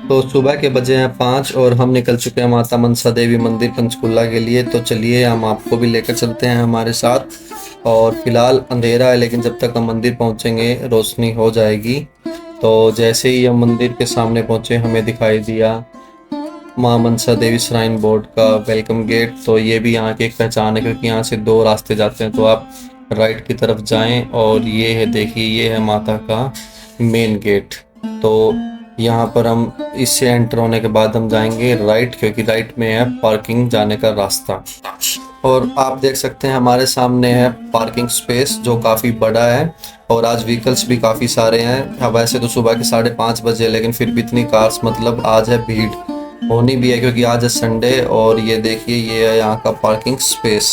तो सुबह के बजे हैं 5 और हम निकल चुके हैं माता मनसा देवी मंदिर पंचकूला के लिए। तो चलिए हम आपको भी लेकर चलते हैं हमारे साथ। और फिलहाल अंधेरा है, लेकिन जब तक हम मंदिर पहुंचेंगे रोशनी हो जाएगी। तो जैसे ही हम मंदिर के सामने पहुंचे हमें दिखाई दिया माँ मनसा देवी श्राइन बोर्ड का वेलकम गेट। तो ये भी यहाँ की एक पहचान है, क्योंकि यहाँ से 2 रास्ते जाते हैं। तो आप राइट की तरफ जाएं और ये है, देखिए ये है माता का मेन गेट। तो यहाँ पर हम इससे एंटर होने के बाद हम जाएंगे राइट, क्योंकि राइट में है पार्किंग जाने का रास्ता। और आप देख सकते हैं हमारे सामने है पार्किंग स्पेस जो काफ़ी बड़ा है। और आज व्हीकल्स भी काफ़ी सारे हैं। हाँ, वैसे तो सुबह के 5:30 बजे, लेकिन फिर भी इतनी कार्स, मतलब आज है भीड़ होनी भी है, क्योंकि आज है संडे। और ये देखिए ये है यहाँ का पार्किंग स्पेस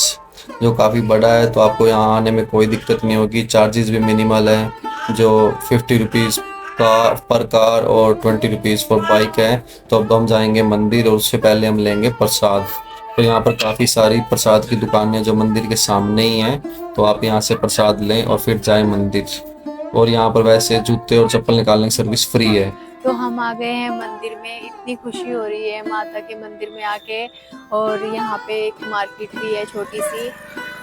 जो काफ़ी बड़ा है। तो आपको यहाँ आने में कोई दिक्कत नहीं होगी। चार्जेस भी मिनिमल है, जो 50 रुपीज़ का पर कार और 20 रुपीज़ फॉर बाइक है। तो अब हम जाएंगे मंदिर और उससे पहले हम लेंगे प्रसाद। तो यहाँ पर काफ़ी सारी प्रसाद की दुकानें जो मंदिर के सामने ही हैं। तो आप यहाँ से प्रसाद लें और फिर जाएं मंदिर। और यहाँ पर वैसे जूते और चप्पल निकालने की सर्विस फ्री है। तो हम आ गए हैं मंदिर में। इतनी खुशी हो रही है माता के मंदिर में आके। और यहाँ पे एक मार्केट भी है, छोटी सी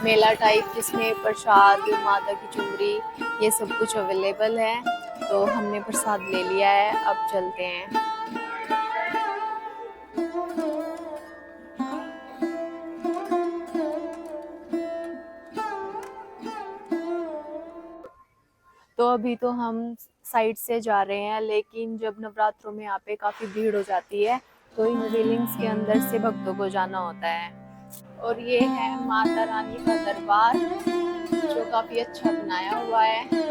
मेला टाइप, जिसमें प्रसाद, माता की चुनरी, ये सब कुछ अवेलेबल है। तो हमने प्रसाद ले लिया है, अब चलते हैं। तो अभी तो हम साइड से जा रहे हैं, लेकिन जब नवरात्रों में यहाँ पे काफ़ी भीड़ हो जाती है तो इन रेलिंग्स के अंदर से भक्तों को जाना होता है। और ये है माता रानी का दरबार, जो काफ़ी अच्छा बनाया हुआ है।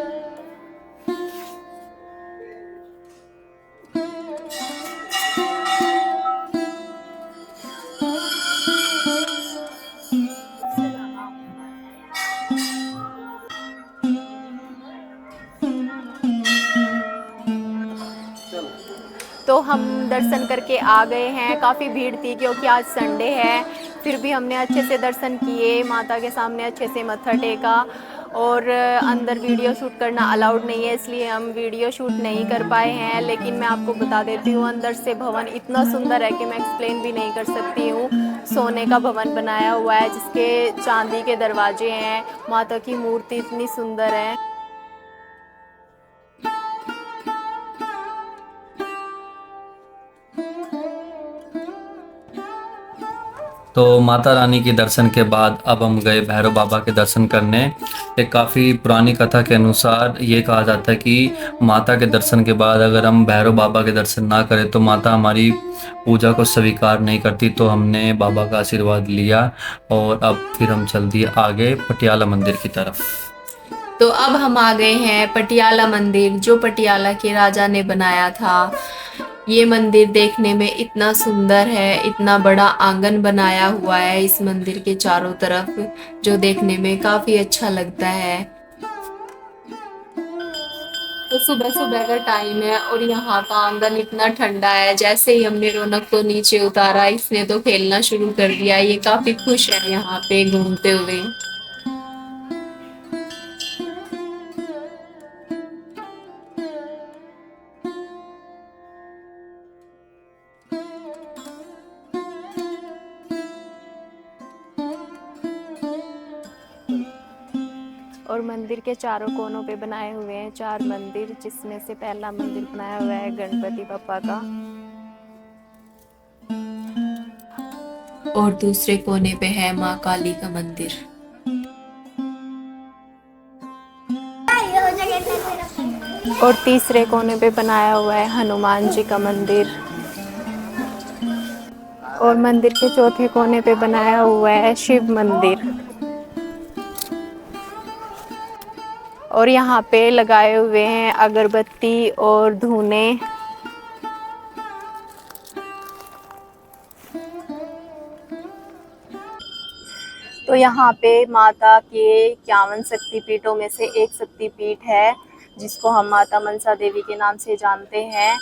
तो हम दर्शन करके आ गए हैं। काफ़ी भीड़ थी क्योंकि आज संडे है, फिर भी हमने अच्छे से दर्शन किए, माता के सामने अच्छे से मत्था टेका। और अंदर वीडियो शूट करना अलाउड नहीं है, इसलिए हम वीडियो शूट नहीं कर पाए हैं। लेकिन मैं आपको बता देती हूँ, अंदर से भवन इतना सुंदर है कि मैं एक्सप्लेन भी नहीं कर सकती हूँ। सोने का भवन बनाया हुआ है, जिसके चांदी के दरवाजे हैं। माता की मूर्ति इतनी सुंदर है। तो माता रानी के दर्शन के बाद अब हम गए भैरव बाबा के दर्शन करने। एक काफ़ी पुरानी कथा के अनुसार ये कहा जाता है कि माता के दर्शन के बाद अगर हम भैरव बाबा के दर्शन ना करें तो माता हमारी पूजा को स्वीकार नहीं करती। तो हमने बाबा का आशीर्वाद लिया और अब फिर हम चल दिए आगे पटियाला मंदिर की तरफ। तो अब हम आ गए हैं पटियाला मंदिर, जो पटियाला के राजा ने बनाया था। ये मंदिर देखने में इतना सुंदर है, इतना बड़ा आंगन बनाया हुआ है इस मंदिर के चारों तरफ, जो देखने में काफी अच्छा लगता है। तो सुबह सुबह का टाइम है और यहाँ का आंगन इतना ठंडा है। जैसे ही हमने रौनक को नीचे उतारा, इसने तो खेलना शुरू कर दिया। ये काफी खुश है यहाँ पे घूमते हुए। और मंदिर के चारों कोनों पे बनाए हुए हैं 4 मंदिर, जिसमें से पहला मंदिर बनाया हुआ है गणपति बप्पा का। और दूसरे कोने पे है माँ काली का मंदिर। और तीसरे कोने पे बनाया हुआ है हनुमान जी का मंदिर। और मंदिर के चौथे कोने पे बनाया हुआ है शिव मंदिर। और यहाँ पे लगाए हुए हैं अगरबत्ती और धूने। तो यहाँ पे माता के 51 शक्तिपीठों में से एक शक्तिपीठ है, जिसको हम माता मनसा देवी के नाम से जानते हैं।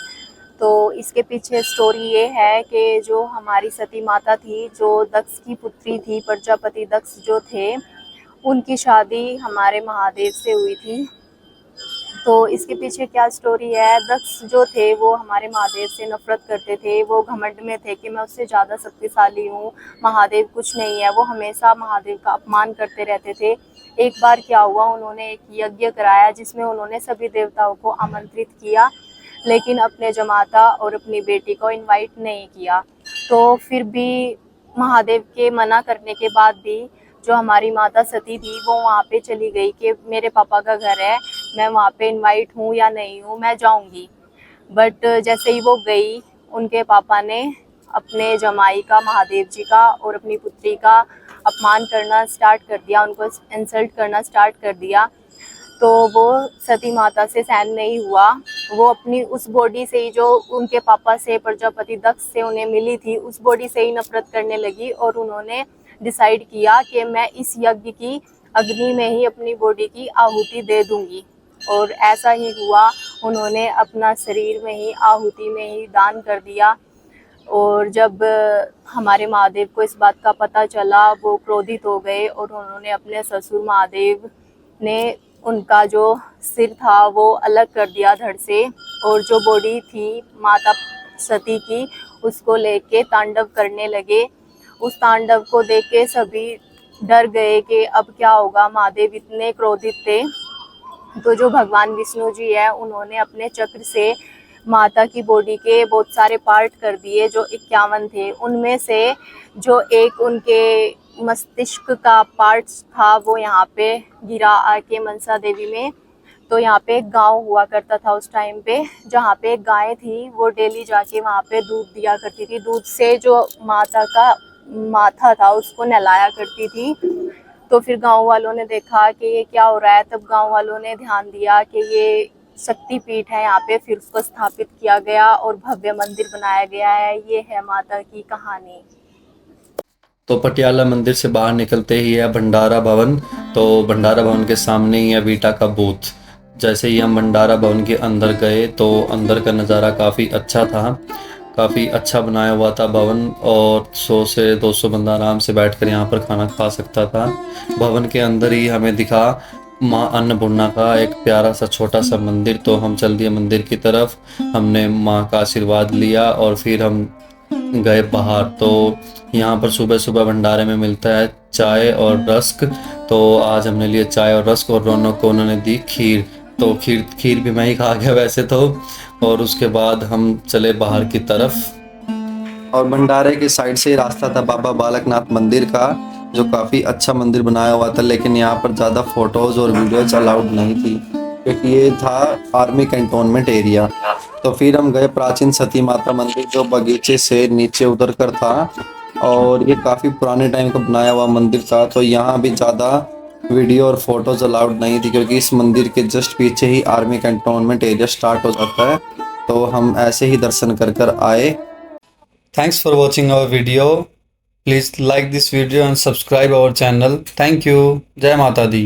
तो इसके पीछे स्टोरी ये है कि जो हमारी सती माता थी, जो दक्ष की पुत्री थी, प्रजापति दक्ष जो थे, उनकी शादी हमारे महादेव से हुई थी। तो इसके पीछे क्या स्टोरी है, दक्ष जो थे वो हमारे महादेव से नफरत करते थे। वो घमंड में थे कि मैं उससे ज़्यादा शक्तिशाली हूँ, महादेव कुछ नहीं है। वो हमेशा महादेव का अपमान करते रहते थे। एक बार क्या हुआ, उन्होंने एक यज्ञ कराया जिसमें उन्होंने सभी देवताओं को आमंत्रित किया, लेकिन अपने जमाता और अपनी बेटी को इनवाइट नहीं किया। तो फिर भी महादेव के मना करने के बाद भी जो हमारी माता सती थी वो वहाँ पे चली गई कि मेरे पापा का घर है, मैं वहाँ पे इनवाइट हूँ या नहीं हूँ, मैं जाऊँगी। बट जैसे ही वो गई, उनके पापा ने अपने जमाई का, महादेव जी का और अपनी पुत्री का अपमान करना स्टार्ट कर दिया, उनको इंसल्ट करना स्टार्ट कर दिया। तो वो सती माता से सहन नहीं हुआ। वो अपनी उस बॉडी से ही जो उनके पापा से, प्रजापति दक्ष से उन्हें मिली थी, उस बॉडी से ही नफरत करने लगी और उन्होंने डिसाइड किया कि मैं इस यज्ञ की अग्नि में ही अपनी बॉडी की आहुति दे दूंगी। और ऐसा ही हुआ, उन्होंने अपना शरीर में ही, आहुति में ही दान कर दिया। और जब हमारे महादेव को इस बात का पता चला, वो क्रोधित हो गए और उन्होंने अपने ससुर महादेव ने उनका जो सिर था वो अलग कर दिया धड़ से, और जो बॉडी थी माता सती की उसको लेके तांडव करने लगे। उस तांडव को देख के सभी डर गए कि अब क्या होगा, महादेव इतने क्रोधित थे। तो जो भगवान विष्णु जी है, उन्होंने अपने चक्र से माता की बॉडी के बहुत सारे पार्ट कर दिए, जो 51 थे। उनमें से जो एक उनके मस्तिष्क का पार्ट था वो यहाँ पे गिरा आके मनसा देवी में। तो यहाँ पे एक गांव हुआ करता था उस टाइम पे, जहाँ पे एक गाय थी, वो डेली जाके वहाँ पे दूध दिया करती थी। दूध से जो माता का माथा था उसको नहलाया करती थी। तो फिर गांव वालों ने देखा कि ये क्या हो रहा है, तब गांव वालों ने ध्यान दिया कि ये शक्तिपीठ है यहाँ पे। फिर उसको स्थापित किया गया और भव्य मंदिर बनाया गया है। ये है माता की कहानी। तो पटियाला मंदिर से बाहर निकलते ही है भंडारा भवन। तो भंडारा भवन के सामने ही है वीटा का बूथ। जैसे ही हम भंडारा भवन के अंदर गए तो अंदर का नज़ारा काफ़ी अच्छा था, काफ़ी अच्छा बनाया हुआ था भवन, और 100 से 200 बंदा आराम से बैठकर यहाँ पर खाना खा सकता था। भवन के अंदर ही हमें दिखा माँ अन्नपूर्णा का एक प्यारा सा छोटा सा मंदिर। तो हम चल दिए मंदिर की तरफ, हमने माँ का आशीर्वाद लिया और फिर हम गए बाहर। तो यहाँ पर सुबह सुबह भंडारे में मिलता है चाय और रस्क। तो आज हमने लिए चाय और रस्क, और रौनक को उन्होंने दी खीर। तो खीर भी मैं ही खा गया वैसे तो। और उसके बाद हम चले बाहर की तरफ, और भंडारे की साइड से रास्ता था बाबा बालकनाथ मंदिर का, जो काफ़ी अच्छा मंदिर बनाया हुआ था। लेकिन यहाँ पर ज़्यादा फ़ोटोज़ और वीडियोज़ अलाउड नहीं थी, क्योंकि ये था आर्मी कैंटोनमेंट एरिया। तो फिर हम गए प्राचीन सती माता मंदिर, जो बगीचे से नीचे उतर कर था, और ये काफ़ी पुराने टाइम का बनाया हुआ मंदिर था। तो यहाँ भी ज़्यादा वीडियो और फोटोज़ अलाउड नहीं थी, क्योंकि इस मंदिर के जस्ट पीछे ही आर्मी कैंटोनमेंट एरिया स्टार्ट हो जाता है। तो हम ऐसे ही दर्शन कर आए। Thanks for watching our video. Please like this video and subscribe our channel. Thank you. जय माता दी।